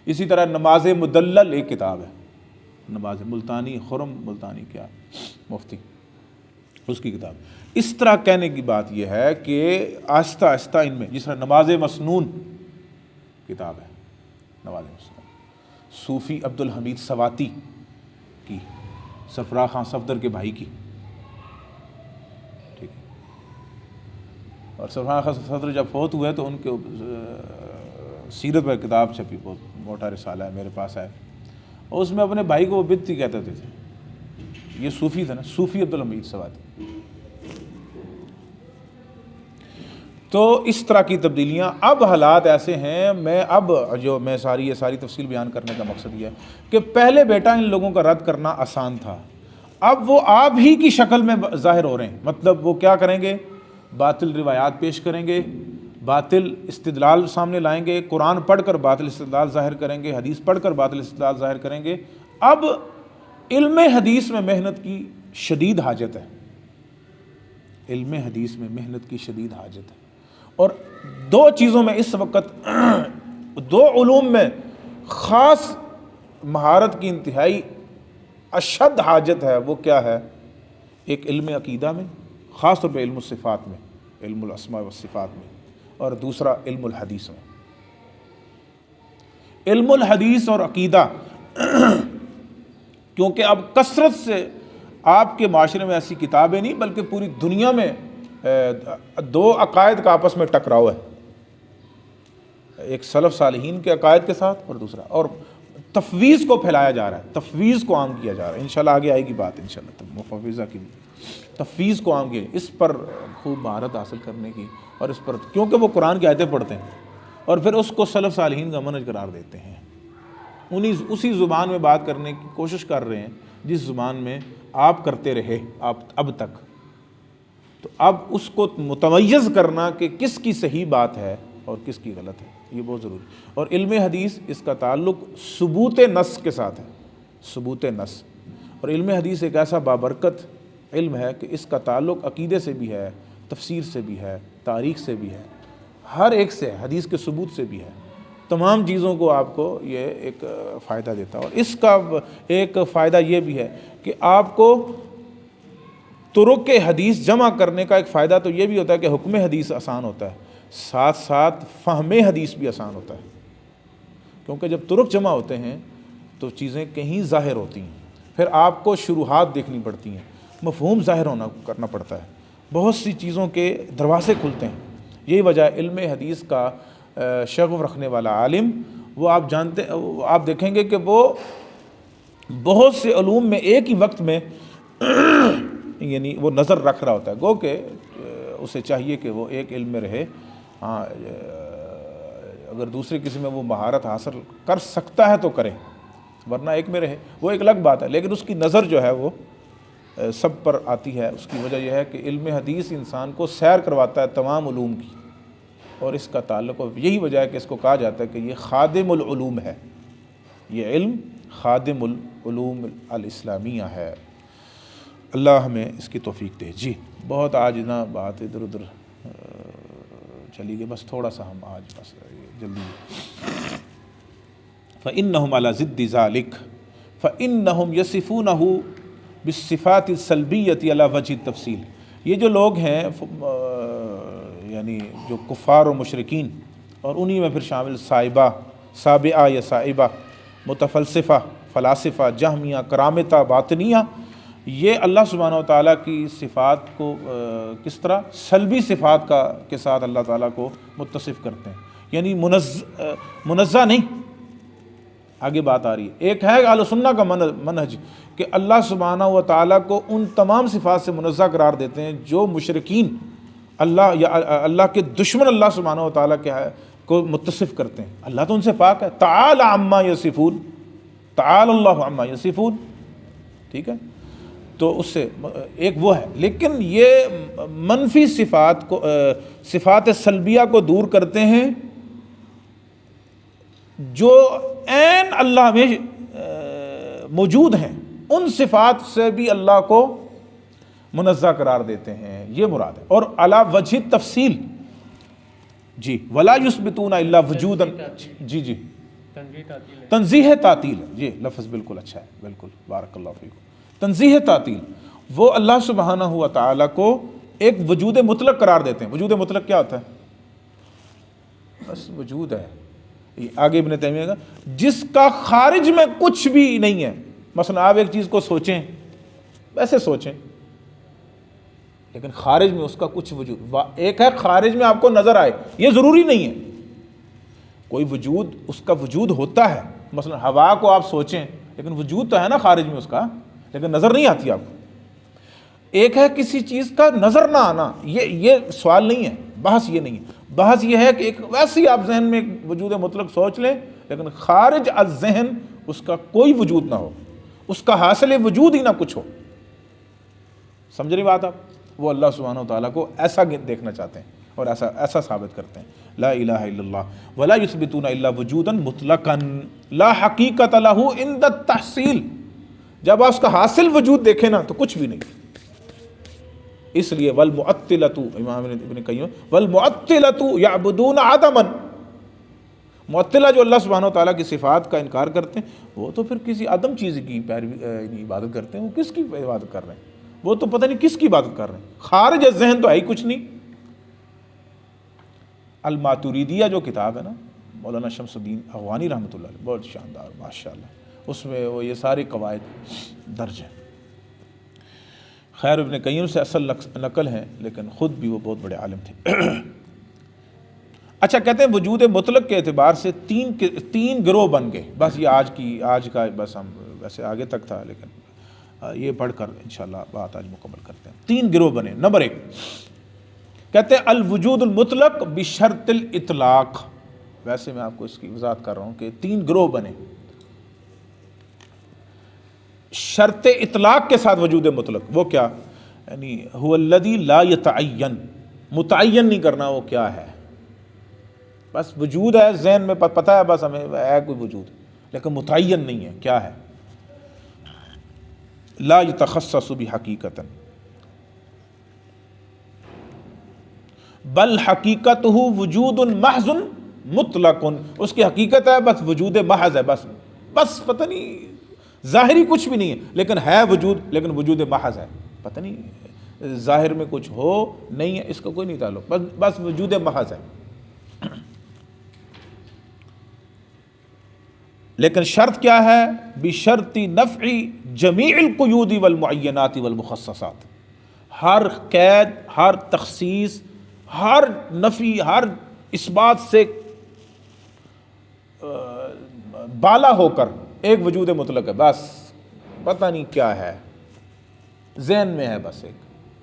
اسی طرح نماز مدلل ایک کتاب ہے، نماز ملتانی، خرم ملتانی کیا مفتی، اس کی کتاب۔ اس طرح کہنے کی بات یہ ہے کہ آہستہ آہستہ ان میں، جس طرح نماز مسنون کتاب ہے، نماز مسنون صوفی عبد الحمید سواتی کی، سرفراز خان صفدر کے بھائی کی، ٹھیک ہے، اور سرفراز خان صفدر جب فوت ہوئے تو ان کے سیرت پر کتاب چھپی، بہت موٹا رسالہ ہے میرے پاس ہے، اور اس میں اپنے بھائی کو وہ بدتی کہتے تھے، یہ صوفی تھا نا، صوفی عبد الحمید سواتی۔ تو اس طرح کی تبدیلیاں، اب حالات ایسے ہیں، میں ساری تفصیل بیان کرنے کا مقصد یہ ہے کہ پہلے بیٹا ان لوگوں کا رد کرنا آسان تھا، اب وہ آپ ہی کی شکل میں ظاہر ہو رہے ہیں، مطلب وہ کیا کریں گے؟ باطل روایات پیش کریں گے، باطل استدلال سامنے لائیں گے، قرآن پڑھ کر باطل استدلال ظاہر کریں گے، حدیث پڑھ کر باطل استدلال ظاہر کریں گے۔ اب علم حدیث میں محنت کی شدید حاجت ہے، علم حدیث میں محنت کی شدید حاجت ہے، اور دو چیزوں میں اس وقت، دو علوم میں خاص مہارت کی انتہائی اشد حاجت ہے، وہ کیا ہے؟ ایک علم عقیدہ میں، خاص طور پہ علم الصفات میں، علم الاسماء والصفات میں، اور دوسرا علم الحدیث میں۔ علم الحدیث اور عقیدہ، کیونکہ اب کثرت سے آپ کے معاشرے میں ایسی کتابیں نہیں بلکہ پوری دنیا میں دو عقائد کا آپس میں ٹکراؤ ہے، ایک سلف صالحین کے عقائد کے ساتھ، اور دوسرا، اور تفویض کو پھیلایا جا رہا ہے، تفویض کو عام کیا جا رہا ہے، انشاءاللہ آگے آئے گی بات، انشاءاللہ مفوضہ کی تفویض کو عام کیا، اس پر خوب مہارت حاصل کرنے کی، اور اس پر کیونکہ وہ قرآن کی آیتیں پڑھتے ہیں اور پھر اس کو سلف صالحین کا منہج قرار دیتے ہیں، اسی زبان میں بات کرنے کی کوشش کر رہے ہیں جس زبان میں آپ کرتے رہے آپ اب تک۔ تو اب اس کو متمیز کرنا کہ کس کی صحیح بات ہے اور کس کی غلط ہے، یہ بہت ضروری ہے۔ اور علم حدیث، اس کا تعلق ثبوت نص کے ساتھ ہے، ثبوت نص، اور علم حدیث ایک ایسا بابرکت علم ہے کہ اس کا تعلق عقیدے سے بھی ہے، تفسیر سے بھی ہے، تاریخ سے بھی ہے، ہر ایک سے، حدیث کے ثبوت سے بھی ہے، تمام چیزوں کو آپ کو یہ ایک فائدہ دیتا ہے۔ اور اس کا ایک فائدہ یہ بھی ہے کہ آپ کو طرق حدیث جمع کرنے کا ایک فائدہ تو یہ بھی ہوتا ہے کہ حکم حدیث آسان ہوتا ہے، ساتھ ساتھ فہم حدیث بھی آسان ہوتا ہے، کیونکہ جب طرق جمع ہوتے ہیں تو چیزیں کہیں ظاہر ہوتی ہیں، پھر آپ کو شروحات دیکھنی پڑتی ہیں، مفہوم ظاہر کرنا پڑتا ہے، بہت سی چیزوں کے دروازے کھلتے ہیں۔ یہی وجہ ہے علم حدیث کا شغف رکھنے والا عالم، وہ آپ دیکھیں گے کہ وہ بہت سے علوم میں ایک ہی وقت میں یعنی وہ نظر رکھ رہا ہوتا ہے، گو کہ اسے چاہیے کہ وہ ایک علم میں رہے، ہاں اگر دوسرے کسی میں وہ مہارت حاصل کر سکتا ہے تو کرے، ورنہ ایک میں رہے، وہ ایک الگ بات ہے، لیکن اس کی نظر جو ہے وہ سب پر آتی ہے۔ اس کی وجہ یہ ہے کہ علم حدیث انسان کو سیر کرواتا ہے تمام علوم کی، اور اس کا تعلق، یہی وجہ ہے کہ اس کو کہا جاتا ہے کہ یہ خادم العلوم ہے، یہ علم خادم العلوم الاسلامیہ ہے۔ اللہ ہمیں اس کی توفیق دے. جی بہت آج نا بات ادھر ادھر چلی گئی، بس تھوڑا سا ہم آج بس جلدی. فَإِنَّهُمْ عَلَى ضِدِّ ذَلِكَ فَإِنَّهُمْ يَصِفُونَهُ بِالصِّفَاتِ السَّلْبِيَّةِ عَلَى وَجْهِ التَّفْصِيل. یہ جو لوگ ہیں یعنی جو کفار و مشرکین، اور انہی میں پھر شامل سابعہ یا صائبہ، متفلسفہ، فلاسفہ، جہمیہ، کرامتہ، باطنیہ، یہ اللہ سبحانہ و تعالیٰ کی صفات کو کس طرح سلبی صفات کے ساتھ اللہ تعالیٰ کو متصف کرتے ہیں، یعنی منزہ نہیں. آگے بات آ رہی ہے. ایک ہے اہل سنہ کا منہج کہ اللہ سبحانہ و تعالیٰ کو ان تمام صفات سے منزہ قرار دیتے ہیں جو مشرکین اللہ یا اللہ کے دشمن اللہ سبحانہ و تعالیٰ کو متصف کرتے ہیں. اللہ تو ان سے پاک ہے. تعالی عما یصفون، تعالی اللہ عما یصفون. ٹھیک ہے، تو اس سے ایک وہ ہے. لیکن یہ منفی صفات کو، صفات سلبیہ کو دور کرتے ہیں جو عین اللہ میں موجود ہیں، ان صفات سے بھی اللہ کو منزہ قرار دیتے ہیں، یہ مراد ہے. اور علی وجہ تفصیل، جی ولا یثبتون الا وجودا، جی تنزیہ تعطیل، یہ لفظ بالکل اچھا ہے، بالکل بارک اللہ فیکم. تنزیہ تعطیل، وہ اللہ سبحانہ و تعالیٰ کو ایک وجود مطلق قرار دیتے ہیں. وجود مطلق کیا ہوتا ہے؟ بس وجود ہے. آگے ابن تیمیہ کا جس کا خارج میں کچھ بھی نہیں ہے. مثلا آپ ایک چیز کو سوچیں، ویسے سوچیں، لیکن خارج میں اس کا کچھ وجود، ایک ہے خارج میں آپ کو نظر آئے، یہ ضروری نہیں ہے. کوئی وجود، اس کا وجود ہوتا ہے. مثلا ہوا کو آپ سوچیں، لیکن وجود تو ہے نا خارج میں اس کا، لیکن نظر نہیں آتی آپ کو. ایک ہے کسی چیز کا نظر نہ آنا، یہ سوال نہیں ہے، بحث یہ نہیں ہے. بحث یہ ہے کہ ایک ویسی آپ ذہن میں وجود مطلق سوچ لیں، لیکن خارج از ذہن اس کا کوئی وجود نہ ہو، اس کا حاصل وجود ہی نہ کچھ ہو. سمجھ رہی بات آپ؟ وہ اللہ سبحانہ و تعالیٰ کو ایسا دیکھنا چاہتے ہیں اور ایسا ثابت کرتے ہیں. لا الہ الا اللہ ولا یثبتون الا وجودا مطلقا لا حقیقت لہ عند التحصیل. جب آپ اس کا حاصل وجود دیکھیں نا تو کچھ بھی نہیں. اس لیے والمعطلۃ، امام ابن قیم، والمعطلۃ یعبدون عدما، معطلہ جو اللہ سبحانہ و تعالیٰ کی صفات کا انکار کرتے ہیں وہ تو پھر کسی عدم چیز کی عبادت کرتے ہیں. وہ کس کی عبادت کر رہے ہیں؟ وہ تو پتہ نہیں کس کی عبادت کر رہے ہیں. خارج ذہن تو ہے ہی کچھ نہیں. الماتوریدیہ جو کتاب ہے نا مولانا شمس الدین افغانی رحمۃ اللہ علیہ، بہت شاندار ماشاءاللہ، اس میں وہ یہ ساری قواعد درج ہیں. خیر ابن قیم سے اصل نقل ہیں، لیکن خود بھی وہ بہت بڑے عالم تھے. اچھا، کہتے ہیں وجود مطلق کے اعتبار سے تین گروہ بن گئے. بس یہ آج کا بس ہم ویسے آگے تک تھا، لیکن یہ پڑھ کر انشاءاللہ بات آج مکمل کرتے ہیں. تین گروہ بنے. نمبر 1 کہتے ہیں الوجود المطلق بشرط الاطلاق. ویسے میں آپ کو اس کی وضاحت کر رہا ہوں کہ 3 گروہ بنے شرط اطلاق کے ساتھ وجود مطلق. وہ کیا؟ یعنی هو الذی لا یتعین، متعین نہیں کرنا وہ کیا ہے. بس وجود ہے، ذہن میں پتہ ہے، بس ہمیں ہے کوئی وجود، لیکن متعین نہیں ہے کیا ہے. لا یتخصص بحقیقۃ بل حقیقتہ وجود محض مطلق. اس کی حقیقت ہے بس وجود محض ہے، بس پتہ نہیں ظاہری کچھ بھی نہیں ہے، لیکن ہے وجود، لیکن وجود محض ہے. پتہ نہیں ظاہر میں کچھ ہو نہیں ہے، اس کا کوئی نہیں تعلق، بس وجود محض ہے. لیکن شرط کیا ہے؟ بشرط نفع جمیع القیود والمعینات والمخصصات. ہر قید، ہر تخصیص، ہر نفی، ہر اس بات سے بالا ہو کر ایک وجود مطلق ہے. بس پتہ نہیں کیا ہے، ذہن میں ہے بس ایک.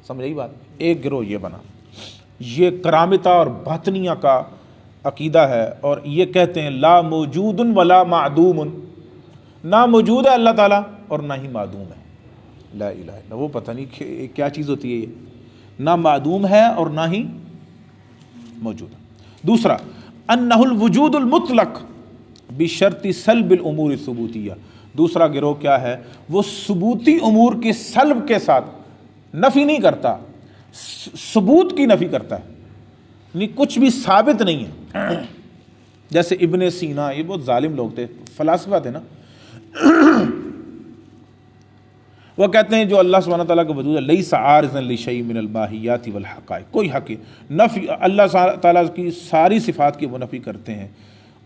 سمجھ رہی بات؟ ایک گروہ یہ بنا، یہ کرامتہ اور باطنیہ کا عقیدہ ہے، اور یہ کہتے ہیں لا موجود ولا معدوم، نہ موجود ہے اللہ تعالیٰ اور نہ ہی معدوم ہے. لا الہ الا، وہ پتہ نہیں کیا چیز ہوتی ہے یہ، نہ معدوم ہے اور نہ ہی موجود ہے. دوسرا انہ الوجود المطلق بشرط سلب الامور الثبوتیہ. دوسرا گروہ کیا ہے؟ وہ ثبوتی امور کے سلب کے ساتھ نفی نہیں کرتا، ثبوت کی نفی کرتا ہے، یعنی کچھ بھی ثابت نہیں ہے۔ جیسے ابن سینا، یہ بہت ظالم لوگ تھے، فلاسفہ تھے نا، وہ کہتے ہیں جو اللہ سبحانہ تعالیٰ کا وجود ہے لیس عارضا لشیء من الباہیات والحقائق، کوئی حقیقت نفی، اللہ تعالیٰ کی ساری صفات کی وہ نفی کرتے ہیں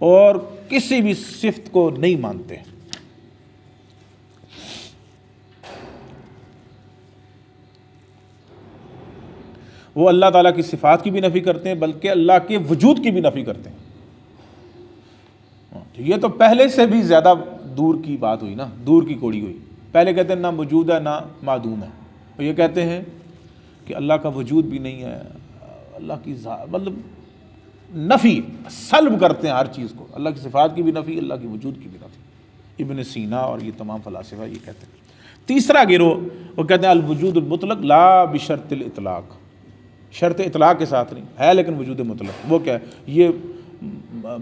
اور کسی بھی صفت کو نہیں مانتے۔ وہ اللہ تعالیٰ کی صفات کی بھی نفی کرتے ہیں بلکہ اللہ کے وجود کی بھی نفی کرتے ہیں۔ یہ تو پہلے سے بھی زیادہ دور کی بات ہوئی نا، دور کی کوڑی ہوئی۔ پہلے کہتے ہیں نہ موجود ہے نہ معدوم ہے، اور یہ کہتے ہیں کہ اللہ کا وجود بھی نہیں ہے، اللہ کی مطلب نفی، سلب کرتے ہیں ہر چیز کو، اللہ کی صفات کی بھی نفی، اللہ کی وجود کی بھی نفی۔ ابن سینا اور یہ تمام فلاسفہ یہ کہتے ہیں۔ تیسرا گروہ وہ کہتے ہیں الوجود المطلق لا بشرط الاطلاق، شرط اطلاق کے ساتھ نہیں ہے لیکن وجود مطلق۔ وہ کیا ہے؟ یہ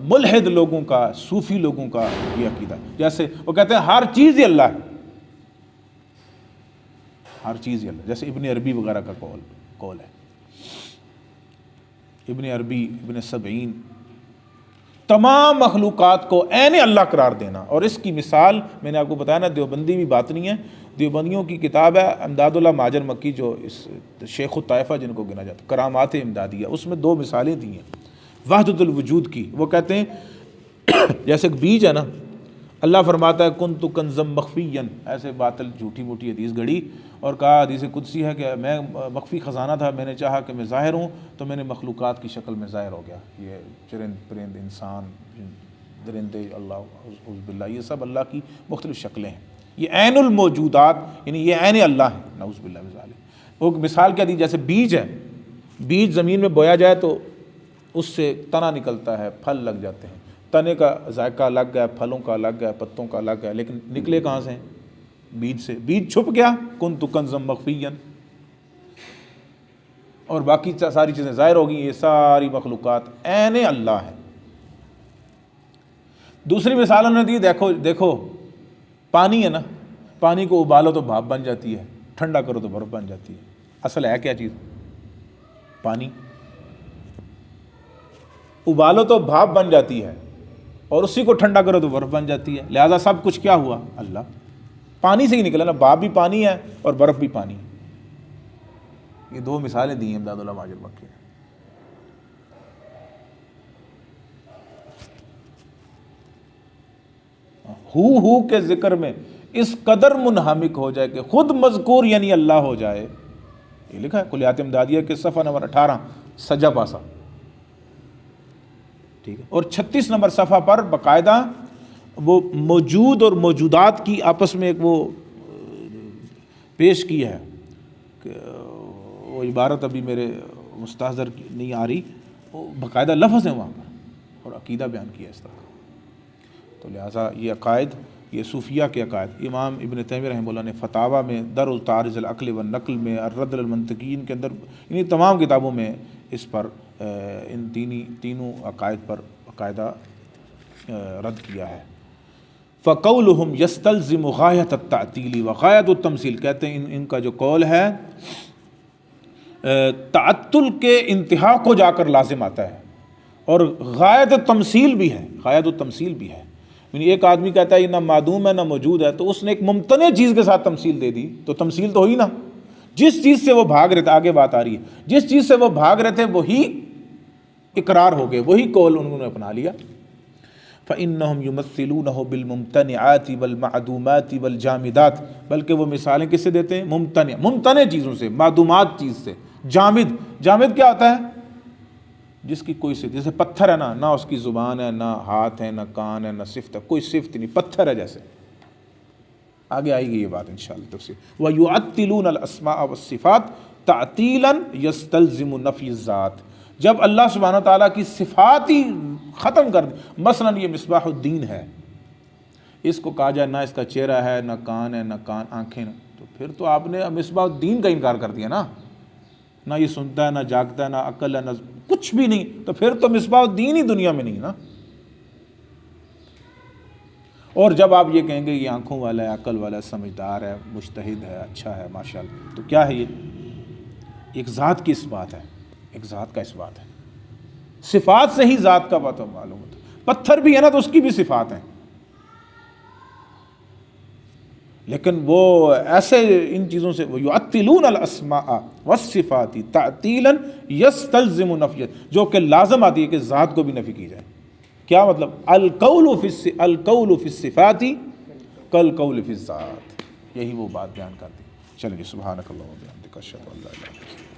ملحد لوگوں کا، صوفی لوگوں کا یہ عقیدہ، جیسے وہ کہتے ہیں ہر چیز ہی اللہ ہے، ہر چیز ہی اللہ، جیسے ابن عربی وغیرہ کا قول ہے۔ ابن عربی، ابن سبعین، تمام مخلوقات کو عین اللہ قرار دینا، اور اس کی مثال میں نے آپ کو بتایا نا، دیوبندی بھی باطنی ہے، دیوبندیوں کی کتاب ہے امداد اللہ مہاجر مکی، جو اس شیخ الطائفہ جن کو گنا جاتا ہے، کرامات امدادیہ، اس میں 2 مثالیں دی ہیں وحدت الوجود کی۔ وہ کہتے ہیں جیسے ایک بیج ہے نا، اللہ فرماتا ہے کنت کنزم مخفیا، ایسے باطل جھوٹی موٹی حدیث گھڑی اور کہا، حدیث قدسی ہے کہ میں مخفی خزانہ تھا، میں نے چاہا کہ میں ظاہر ہوں تو میں نے مخلوقات کی شکل میں ظاہر ہو گیا، یہ چرند پرند انسان درندے، اللہ اعوذ باللہ، یہ سب اللہ کی مختلف شکلیں ہیں، یہ عین الموجودات، یعنی یہ عین اللہ ہے، نعوذ باللہ من ذالک۔ وہ مثال کیا دی، جیسے بیج ہے، بیج زمین میں بویا جائے تو اس سے تنا نکلتا ہے، پھل لگ جاتے ہیں، تنے کا ذائقہ الگ ہے، پھلوں کا الگ ہے، پتوں کا الگ ہے، لیکن نکلے کہاں سے ہیں؟ بیج سے۔ بیج چھپ گیا، کنت کنزم مخفیا، اور باقی ساری چیزیں ظاہر ہو گئی، یہ ساری مخلوقات عین اللہ ہے۔ دوسری مثال انہوں نے دی، دیکھو پانی ہے نا، پانی کو ابالو تو بھاپ بن جاتی ہے، ٹھنڈا کرو تو برف بن جاتی ہے، اصل ہے کیا چیز؟ پانی۔ ابالو تو بھاپ بن جاتی ہے اور اسی کو ٹھنڈا کرو تو برف بن جاتی ہے، لہذا سب کچھ کیا ہوا؟ اللہ، پانی سے ہی نکلا نا، بھاپ بھی پانی ہے اور برف بھی پانی ہے۔ یہ 2 مثالیں دی ہیں امداد اللہ مہاجر مکی نے۔ ہو کے ذکر میں اس قدر منہمک ہو جائے کہ خود مذکور یعنی اللہ ہو جائے، یہ لکھا ہے کلیات امدادیہ کے صفحہ نمبر 18 سجا پاسا، ٹھیک ہے، اور 36 نمبر صفحہ پر باقاعدہ وہ موجود اور موجودات کی آپس میں ایک وہ پیش کی ہے، کہ وہ عبارت ابھی میرے مستحضر نہیں آ رہی، وہ باقاعدہ لفظ ہیں وہاں پر، اور عقیدہ بیان کیا اس طرح کا۔ تو لہٰذا یہ عقائد، یہ صوفیہ کے عقائد، امام ابن تیمیہ رحمہ اللہ نے فتاویٰ میں، درء تعارض العقل والنقل میں، الرد المنطقین کے اندر، انہیں تمام کتابوں میں اس پر ان تینوں عقائد پر باقاعدہ رد کیا ہے۔ فَقَوْلُهُمْ يَسْتَلْزِمُ غَایَةَ التَّعْطِیلِ وَغَایَةُ التَّمْثِیل، کہتے ہیں ان کا جو قول ہے تعطل کے انتہا کو جا کر لازم آتا ہے، اور غایت التمثیل بھی ہے، غایت التمثیل بھی ہے، یعنی ایک آدمی کہتا ہے یہ نہ معدوم ہے نہ موجود ہے، تو اس نے ایک ممتنع چیز کے ساتھ تمثیل دے دی، تو تمثیل تو ہوئی نا، جس چیز سے وہ بھاگ رہے تھے، آگے بات آ رہی ہے، جس چیز سے وہ بھاگ رہے تھے وہی اقرار ہو گئے، وہی قول انہوں نے اپنا لیا۔ فَإِنَّهُمْ يُمَثِّلُونَهُ بِالْمُمْتَنِعَاتِ وَالْمَعْدُومَاتِ وَالْجَامِدَاتِ، بلکہ وہ مثالیں کس سے دیتے ہیں؟ ممتنع چیزوں سے، معدومات چیز سے، جامد کیا ہوتا ہے؟ جس کی کوئی صفت، جیسے پتھر ہے نا، نہ اس کی زبان ہے، نہ ہاتھ ہے، نہ کان ہے، نہ صفت ہے، کوئی صفت نہیں، پتھر ہے جیسے، آگے آئے گی یہ بات انشاءاللہ تفصیل۔ وَيُعَطِّلُونَ الْأَسْمَاءَ وَالصِّفَاتِ تَعْطِيلًا يَسْتَلْزِمُ نَفْيَ الذَّاتِ، جب اللہ سبحانہ تعالیٰ کی صفات ہی ختم کر دیں، مثلا یہ مصباح الدین ہے، اس کو کہا جائے نہ اس کا چہرہ ہے، نہ کان ہے، نہ آنکھیں، تو پھر تو آپ نے مصباح الدین کا انکار کر دیا نا، نہ یہ سنتا ہے، نہ جاگتا ہے، نہ عقل ہے، نہ کچھ بھی نہیں، تو پھر تو مصباح الدین ہی دنیا میں نہیں نا۔ اور جب آپ یہ کہیں گے یہ آنکھوں والا ہے، عقل والا ہے، سمجھدار ہے، مجتہد ہے، اچھا ہے ماشاءاللہ، تو کیا ہے یہ؟ ایک ذات کی اس بات ہے، ایک ذات کا اس بات ہے، صفات سے ہی ذات کا بات معلوم ہوتا ہے۔ پتھر بھی ہے نا تو اس کی بھی صفات ہیں، لیکن وہ ایسے ان چیزوں سے وَيُعَطِّلُونَ الْأَسْمَاءَ وَالصِّفَاتِ تَعْطِيلًا يَسْتَلْزِمُ نَفْيًا، جو کہ لازم آتی ہے کہ ذات کو بھی نفی کی جائے۔ کیا مطلب؟ القول فی الصفات کالقول فی الذات، یہی وہ بات بیان کرتی۔ چلیے سبحانک اللہم و بحمدک اشہد ان لا الہ الا انت۔